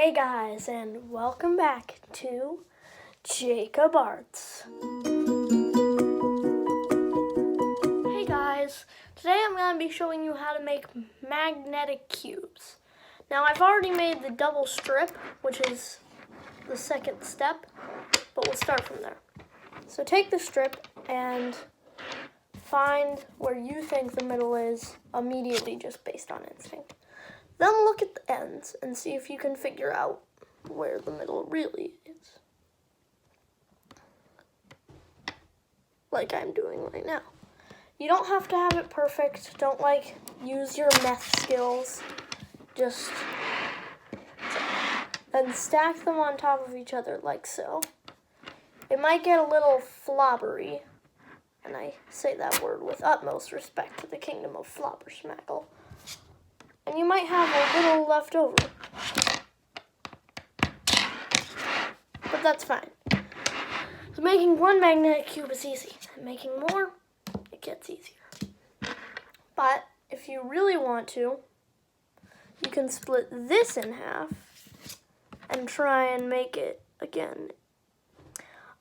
Hey guys, and welcome back to Jacob Arts. Hey guys, today I'm going to be showing you how to make magnetic cubes. Now I've already made the double strip, which is the second step, but we'll start from there. So take the strip and find where you think the middle is immediately, just based on instinct. Then look at the ends and see if you can figure out where the middle really is. Like I'm doing right now. You don't have to have it perfect. Don't use your math skills. Just and stack them on top of each other like so. It might get a little flobbery, and I say that word with utmost respect to the kingdom of Flobbersmackle. And you might have a little left over. But that's fine. So making one magnetic cube is easy. And making more, it gets easier. But if you really want to, you can split this in half and try and make it again.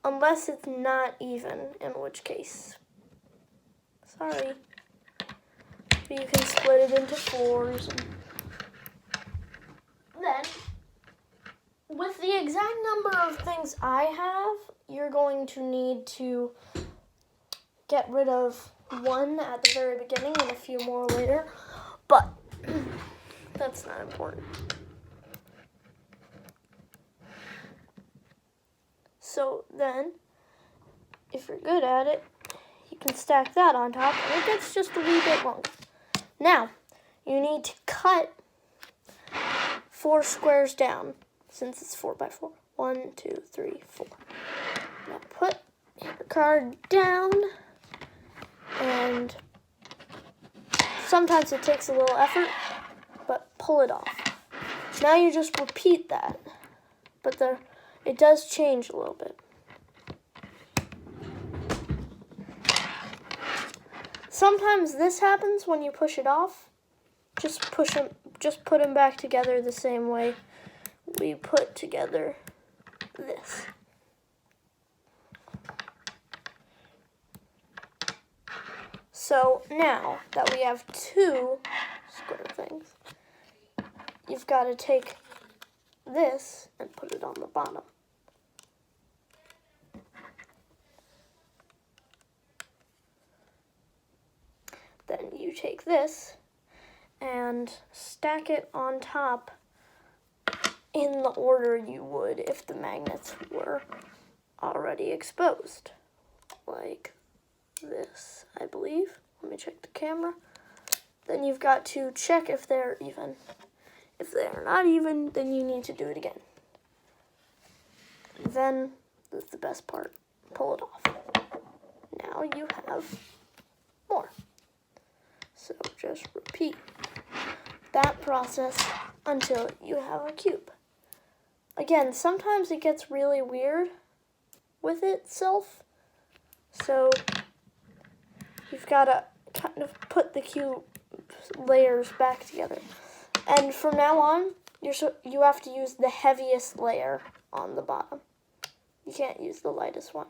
Unless it's not even, in which case, sorry. But you can split it into fours. Then, with the exact number of things I have, you're going to need to get rid of one at the very beginning and a few more later. But that's not important. So then, if you're good at it, you can stack that on top, and it gets just a wee bit longer. Now, you need to cut 4 squares down, since it's 4 by 4. 1, 2, 3, 4. Now put your card down, and sometimes it takes a little effort, but pull it off. Now you just repeat that, but it does change a little bit. Sometimes this happens when you push it off. Just put them back together the same way we put together this. So now that we have 2 square things, you've got to take this and put it on the bottom. Then you take this and stack it on top in the order you would if the magnets were already exposed. Like this, I believe. Let me check the camera. Then you've got to check if they're even. If they're not even, then you need to do it again. Then, this is the best part. Pull it off. Now you have more. So just repeat that process until you have a cube. Again, sometimes it gets really weird with itself. So you've got to kind of put the cube layers back together. And from now on, you have to use the heaviest layer on the bottom. You can't use the lightest one.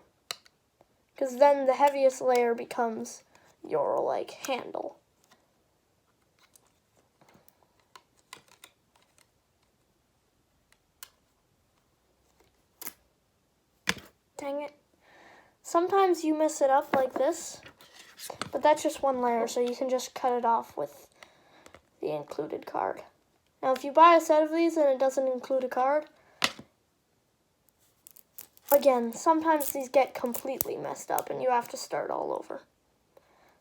Because then the heaviest layer becomes your, handle. Dang it. Sometimes you mess it up like this, but that's just one layer, so you can just cut it off with the included card. Now, if you buy a set of these and it doesn't include a card, again, sometimes these get completely messed up and you have to start all over.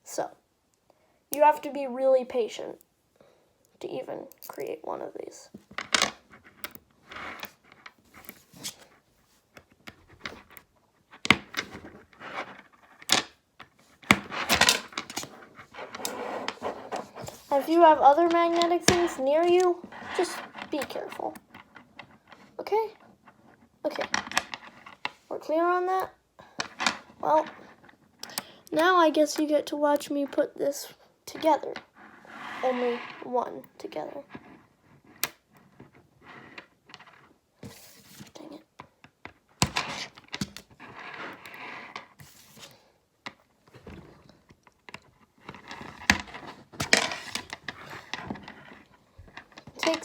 So, you have to be really patient to even create one of these. If you have other magnetic things near you, just be careful. Okay? Okay. We're clear on that? Well, now I guess you get to watch me put this together. Only one together.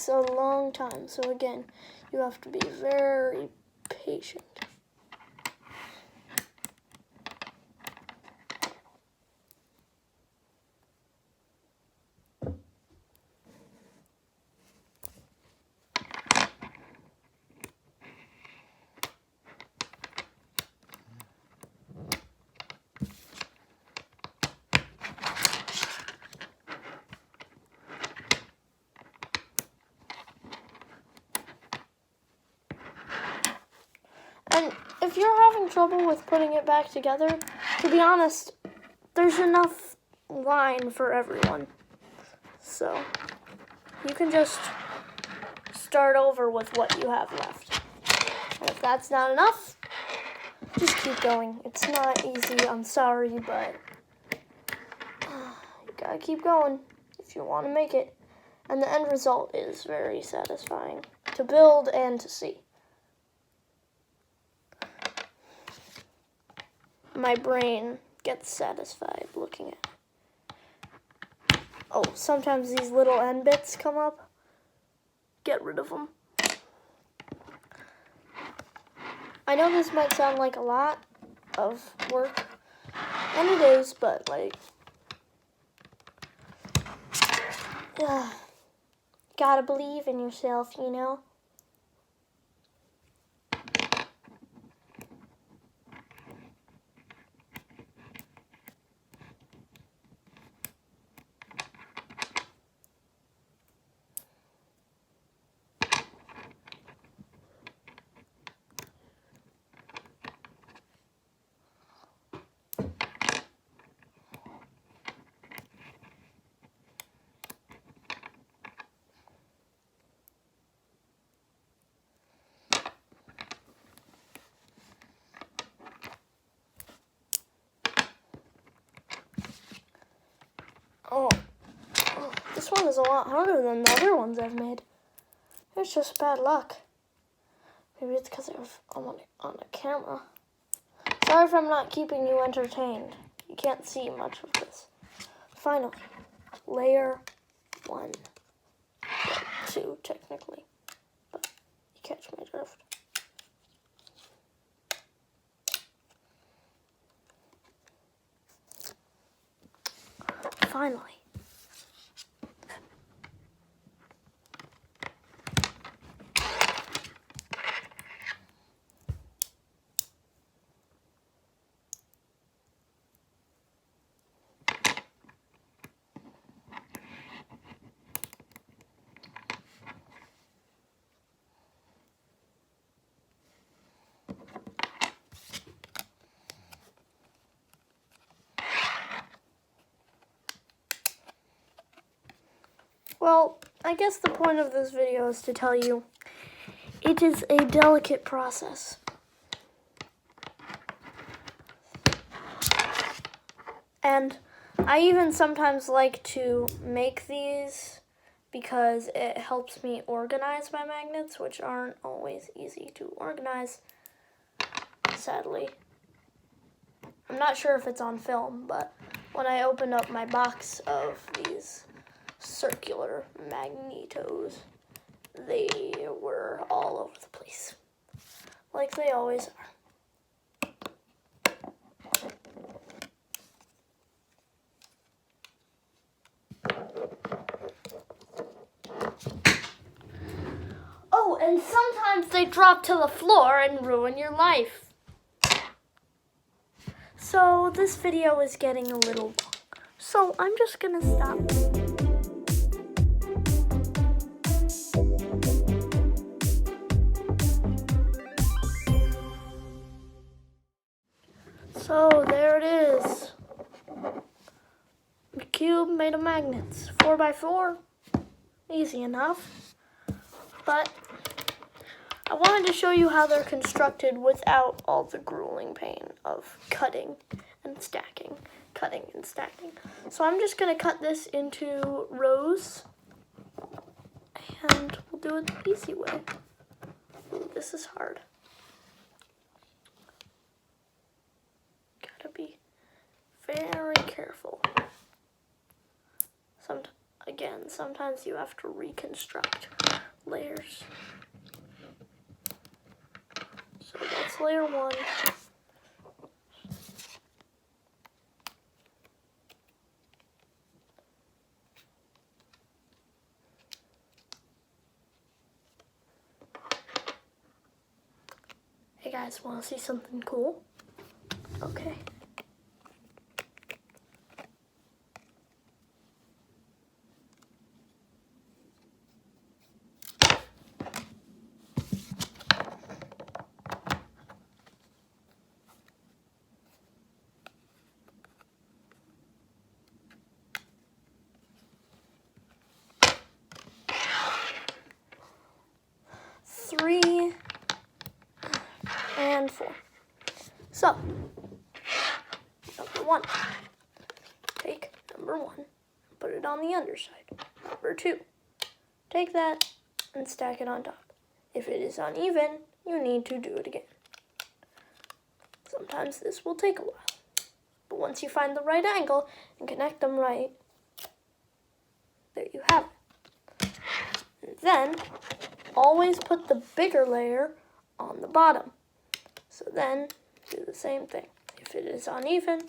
takes a long time. So again, you have to be very patient. And if you're having trouble with putting it back together, to be honest, there's enough line for everyone. So you can just start over with what you have left. And if that's not enough, just keep going. It's not easy, I'm sorry, but you gotta keep going if you want to make it. And the end result is very satisfying to build and to see. My brain gets satisfied looking at it. Oh, sometimes these little end bits come up. Get rid of them. I know this might sound like a lot of work, and it is, but like, gotta believe in yourself, you know? Oh, this one is a lot harder than the other ones I've made. It's just bad luck. Maybe it's because I'm on a camera. Sorry if I'm not keeping you entertained. You can't see much of this. Finally, layer 1. Well, 2, technically. But you catch my drift. Finally. Well, I guess the point of this video is to tell you it is a delicate process. And I even sometimes like to make these because it helps me organize my magnets, which aren't always easy to organize, sadly. I'm not sure if it's on film, but when I opened up my box of these circular magnetos, they were all over the place, like they always are. Oh, and sometimes they drop to the floor and ruin your life. So this video is getting a little long, so I'm just gonna stop. So there it is. The cube made of magnets. 4x4. Easy enough. But I wanted to show you how they're constructed without all the grueling pain of cutting and stacking. Cutting and stacking. So I'm just going to cut this into rows. And we'll do it the easy way. Ooh, this is hard. Gotta be very careful. again. Sometimes you have to reconstruct layers. So that's layer 1. Hey guys, want to see something cool? Okay. Three and 4. So, number 1. Take number 1, put it on the underside. Number 2. Take that and stack it on top. If it is uneven, you need to do it again. Sometimes this will take a while. But once you find the right angle and connect them right, there you have it. And then, always put the bigger layer on the bottom. So then, do the same thing. If it is uneven,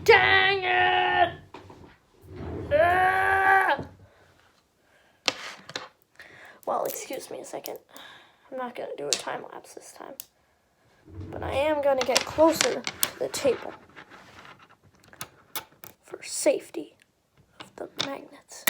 dang it! Ah! Well, excuse me a second. I'm not going to do a time lapse this time. But I am going to get closer to the table for safety of the magnets.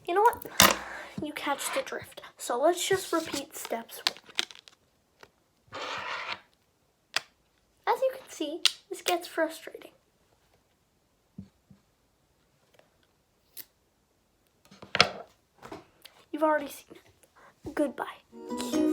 You know what? You catch the drift. So let's just repeat steps 1. As you can see, this gets frustrating. You've already seen it. Goodbye.